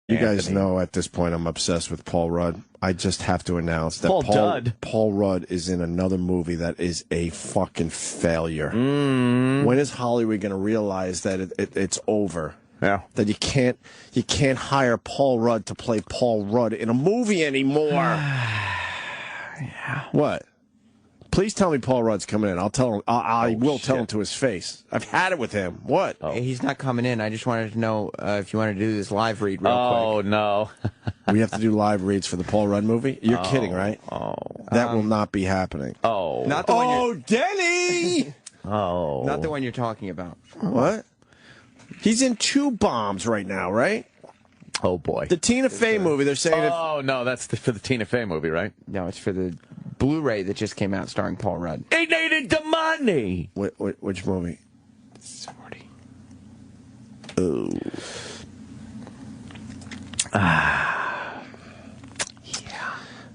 You guys know at this point I'm obsessed with Paul Rudd. I just have to announce that Paul Rudd is in another movie that is a fucking failure. When is Hollywood going to realize that it's over? Yeah. That you can't hire Paul Rudd to play Paul Rudd in a movie anymore. Yeah. What? Please tell me Paul Rudd's coming in. I'll tell him. I will tell him to his face. I've had it with him. What? Oh. He's not coming in. I just wanted to know if you wanted to do this live read real quick. Oh, no. We have to do live reads for the Paul Rudd movie? You're kidding, right? Oh. That will not be happening. Oh. Not the one Denny! Not the one you're talking about. What? He's in 2 bombs right now, right? Oh, boy. The Tina Fey movie, they're saying... Oh, no, that's for the Tina Fey movie, right? No, it's for the Blu-ray that just came out starring Paul Rudd. They needed the money! Which movie? 40. Oh. Yeah.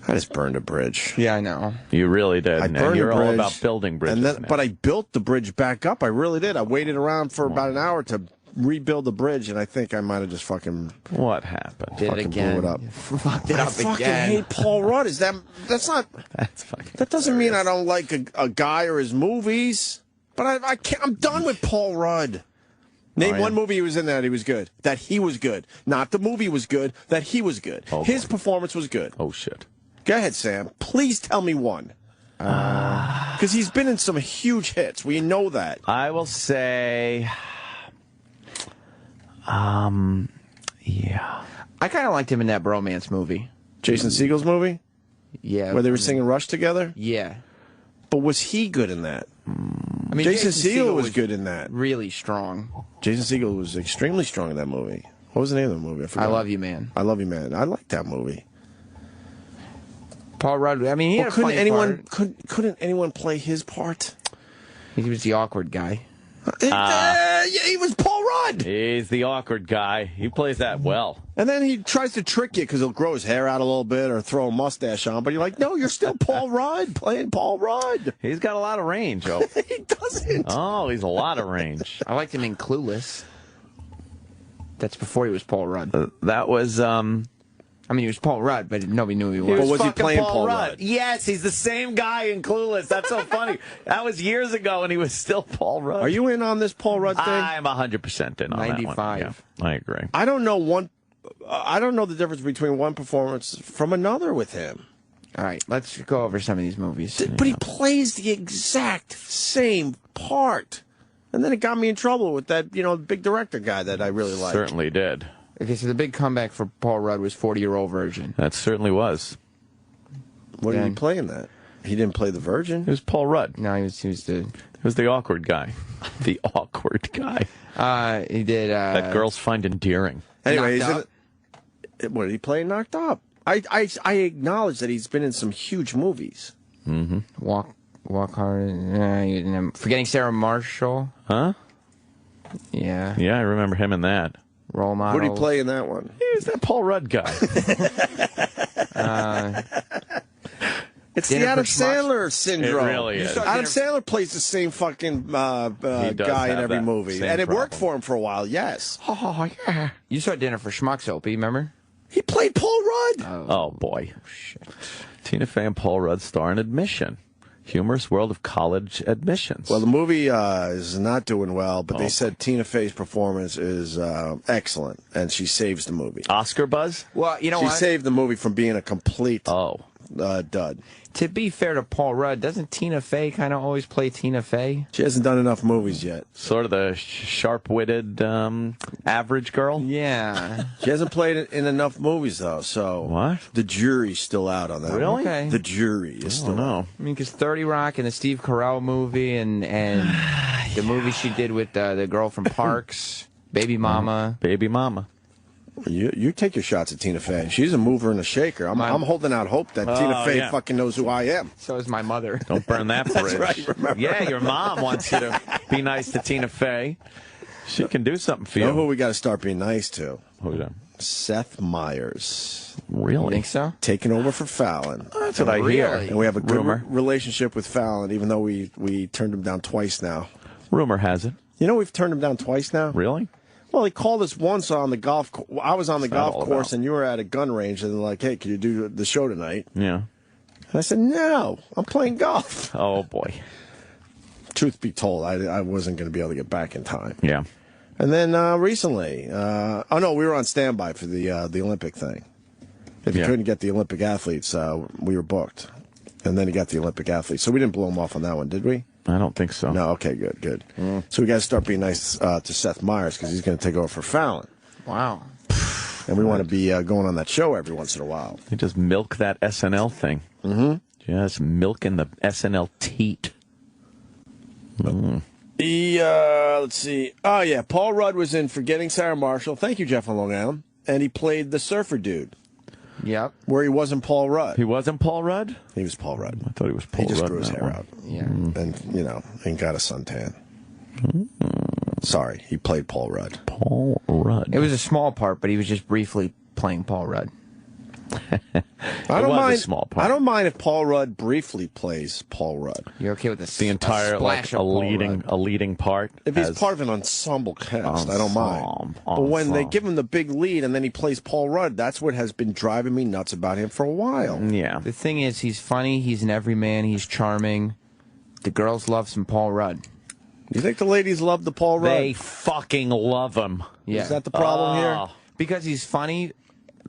I just burned a bridge. Yeah, I know. You really did. I And burned you're a bridge, all about building bridges. but I built the bridge back up. I really did. I waited around for about an hour to rebuild the bridge, and I think I might have just fucking... What happened? Did it again. Blew it up. Fucked it I up fucking again. hate Paul Rudd. That's not... That's fucking That doesn't mean I don't like a guy or his movies, but I can't. I'm done with Paul Rudd. Name one movie he was in that he was good. That he was good. Not the movie was good, that he was good. Oh, his performance was good. Oh, shit. Go ahead, Sam. Please tell me one. Because he's been in some huge hits. We know that. I will say... yeah. I kind of liked him in that bromance movie. Jason Segel's movie? Yeah. Where they were singing Rush together? Yeah. But was he good in that? I mean, Jason Segel was good in that. Really strong. Jason Segel was extremely strong in that movie. What was the name of the movie? I forgot. I Love You, Man. I Love You, Man. I like that movie. Paul Rudd, I mean, he had a funny part. Couldn't anyone play his part? He was the awkward guy. Yeah, he was Paul Rudd. He's the awkward guy. He plays that well. And then he tries to trick you because he'll grow his hair out a little bit or throw a mustache on. But you're like, no, you're still Paul Rudd playing Paul Rudd. He's got a lot of range, oh. He doesn't. Oh, he's a lot of range. I liked him in Clueless. That's before he was Paul Rudd. That was, I mean, he was Paul Rudd, but nobody knew who he was. But was he fucking playing Paul Rudd? Yes, he's the same guy in Clueless. That's so funny. That was years ago, and he was still Paul Rudd. Are you in on this Paul Rudd thing? I'm 100% in on 95. that one. Yeah, I agree. I don't know the difference between one performance from another with him. All right, let's go over some of these movies. But he plays the exact same part. And then it got me in trouble with that, big director guy that I really liked. Certainly did. Okay, so the big comeback for Paul Rudd was 40-Year-Old Virgin. That certainly was. What did he play in that? He didn't play the Virgin? It was Paul Rudd. No, he was the awkward guy. The awkward guy. He did... that girls find endearing. Anyway, Knocked what did he play in Knocked Up? I acknowledge that he's been in some huge movies. Mm-hmm. Walk Hard. Forgetting Sarah Marshall. Huh? Yeah. Yeah, I remember him in that. Role Models. What did he play in that one? He was that Paul Rudd guy. It's the Adam Sandler It syndrome. really is. Adam Sandler plays the same fucking guy in every movie. Same And it worked problem. for him for a while, yes. Oh, yeah. You saw Dinner for Schmucks, Opie, remember? He played Paul Rudd. Oh, boy. Shit. Tina Fey and Paul Rudd star in Admission. Humorous world of college admissions. Well, the movie is not doing well, but they said Tina Fey's performance is excellent, and she saves the movie. Oscar buzz? Well, you know She what? saved the movie from being a complete dud. To be fair to Paul Rudd, doesn't Tina Fey kind of always play Tina Fey? She hasn't done enough movies yet. Sort of the sharp-witted average girl? Yeah. She hasn't played in enough movies, though, so... What? The jury's still out on that. Really? Okay. The jury is still out. I mean, because 30 Rock and the Steve Carell movie and the movie she did with the girl from Parks, Baby Mama. Baby Mama. You take your shots at Tina Fey. She's a mover and a shaker. I'm holding out hope that Tina Fey fucking knows who I am. So is my mother. Don't burn that bridge. That's right, remember. Yeah, your mom wants you to be nice to Tina Fey. She can do something for you. You know who we got to start being nice to? Who's that? Seth Meyers. Really? Think so? Taking over for Fallon. That's what I hear. And we have a good Rumor. relationship with Fallon, even though we turned him down twice now. Rumor has it. You know we've turned him down twice now? Really? Well, Well, he called us once on the golf. I was on the golf course, and you were at a gun range, and they're like, "Hey, can you do the show tonight?" Yeah. And I said, "No, I'm playing golf." Oh boy. Truth be told, I wasn't going to be able to get back in time. Yeah. And then recently, oh no, we were on standby for the Olympic thing. If you couldn't get the Olympic athletes, we were booked. And then he got the Olympic athletes. So we didn't blow him off on that one, did we? I don't think so. No, okay, good. So we got to start being nice to Seth Meyers because he's going to take over for Fallon. Wow. And we want to be going on that show every once in a while. You just milk that SNL thing. Mm-hmm. Just milking the SNL teat. Let's see. Oh, yeah, Paul Rudd was in Forgetting Sarah Marshall. Thank you, Jeff on Long Island. And he played the surfer dude. Yep. Where he wasn't Paul Rudd. He wasn't Paul Rudd? He was Paul Rudd. I thought he was Paul Rudd. He just grew his hair out. Yeah. And, and got a suntan. Sorry, he played Paul Rudd. Paul Rudd. It was a small part, but he was just briefly playing Paul Rudd. I don't mind. A small part. I don't mind if Paul Rudd briefly plays Paul Rudd. You're okay with the entire a leading part? If he's part of an ensemble cast, I don't mind. But when they give him the big lead and then he plays Paul Rudd, that's what has been driving me nuts about him for a while. Yeah. The thing is, he's funny, he's an everyman, he's charming. The girls love some Paul Rudd. You think the ladies love the Paul Rudd? They fucking love him. Yeah. Is that the problem here? Because he's funny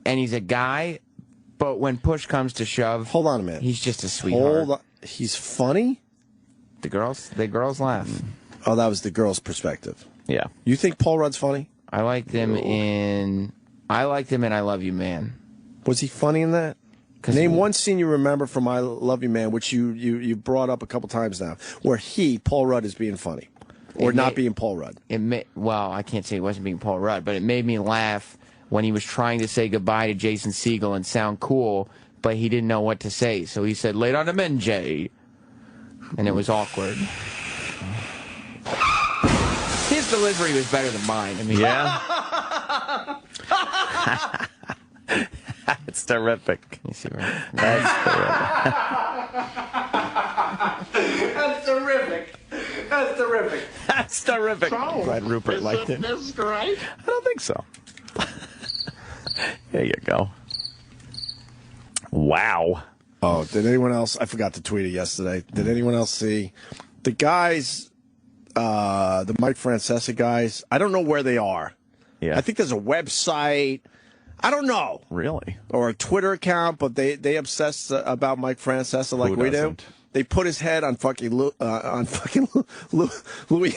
and he's a guy, but when push comes to shove, hold on a minute. He's just a sweetheart. Hold on. He's funny? The girls laugh. Oh, that was the girls' perspective. Yeah. You think Paul Rudd's funny? I liked him in I Love You, Man. Was he funny in that? Name one scene you remember from I Love You, Man, which you brought up a couple times now, where Paul Rudd, is being funny. Or not being Paul Rudd. Well, I can't say it wasn't being Paul Rudd, but it made me laugh when he was trying to say goodbye to Jason Segel and sound cool, but he didn't know what to say. So he said, "Late on the men, Jay." And it was awkward. His delivery was better than mine. I mean, yeah. It's terrific. You see where? That's terrific. That's terrific. That's terrific. So, I'm glad Rupert liked it. This great? I don't think so. There you go. Wow. Oh, did anyone else? I forgot to tweet it yesterday. Did anyone else see the guys, the Mike Francesa guys? I don't know where they are. Yeah. I think there's a website. I don't know. Really? Or a Twitter account, but they obsess about Mike Francesa like we do. They put his head on fucking Louis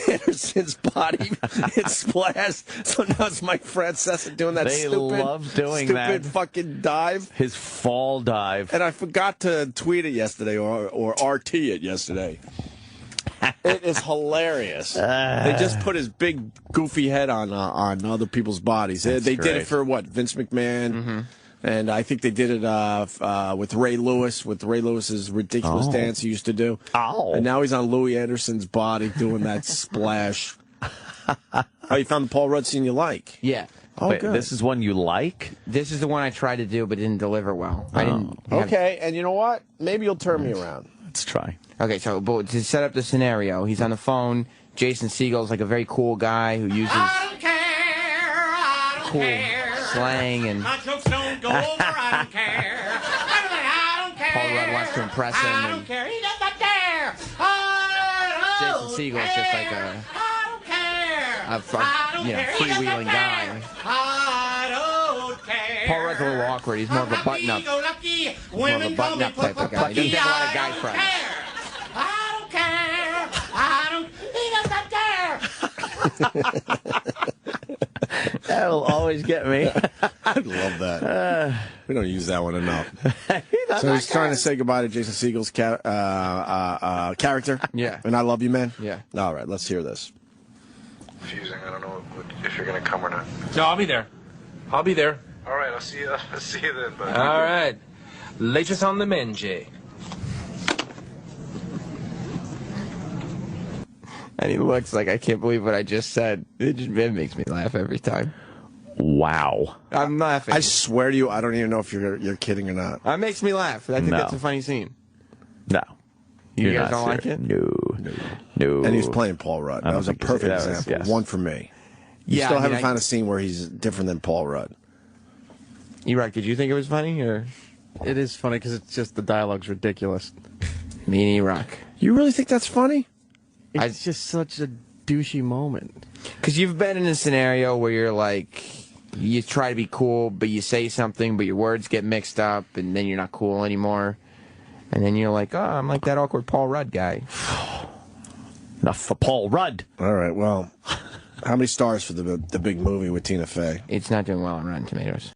Anderson's body. It splashed. So now it's Mike Francesa doing that stupid fucking dive. His fall dive. And I forgot to tweet it yesterday or RT it yesterday. It is hilarious. They just put his big goofy head on other people's bodies. They did it for what? Vince McMahon. Mm-hmm. And I think they did it with Ray Lewis, with Ray Lewis's ridiculous dance he used to do. Oh. And now he's on Louis Anderson's body doing that splash. Oh, you found the Paul Rudd scene you like? Yeah. Oh, Wait, good. this is one you like? This is the one I tried to do but didn't deliver well. I didn't. Okay, and you know what? Maybe you'll turn me around. Let's try. Okay, so but to set up the scenario, he's on the phone. Jason Segel's like a very cool guy who uses slang and My jokes don't go over, I don't care. I don't care. Paul Rudd wants to impress him. I don't care. He does not dare. I don't Jason Segel's just like a freewheeling guy. I don't care. Paul Rudd's a little awkward. He's more of a button-up. He's more of a button-up type of guy. He doesn't have a lot of guy friends. I don't care. I don't. He does not dare. That'll always get me. I love that. We don't use that one enough. So he's trying to say goodbye to Jason Segel's character. Yeah. And I Love You, Man. Yeah. All right, let's hear this. Confusing. I don't know if you're gonna come or not. No, I'll be there. I'll be there. All right, I'll see you. I'll see you then. But All right. Latest on the men, Jay. And he looks like, I can't believe what I just said. It makes me laugh every time. Wow. I'm laughing. I swear to you, I don't even know if you're kidding or not. That makes me laugh. I think No. that's a funny scene. No. You You're guys not don't serious. like it? No. And he was playing Paul Rudd. That was a perfect example. Yes. One for me. You Yeah, still I mean, haven't found a scene where he's different than Paul Rudd. E-Rock, did you think it was funny? Or It is funny because it's just the dialogue's ridiculous. me and E-Rock? You really think that's funny? It's just such a douchey moment. Because you've been in a scenario where you're like, you try to be cool, but you say something, but your words get mixed up, and then you're not cool anymore. And then you're like, oh, I'm like that awkward Paul Rudd guy. Enough for Paul Rudd. All right, well, how many stars for the big movie with Tina Fey? It's not doing well on Rotten Tomatoes.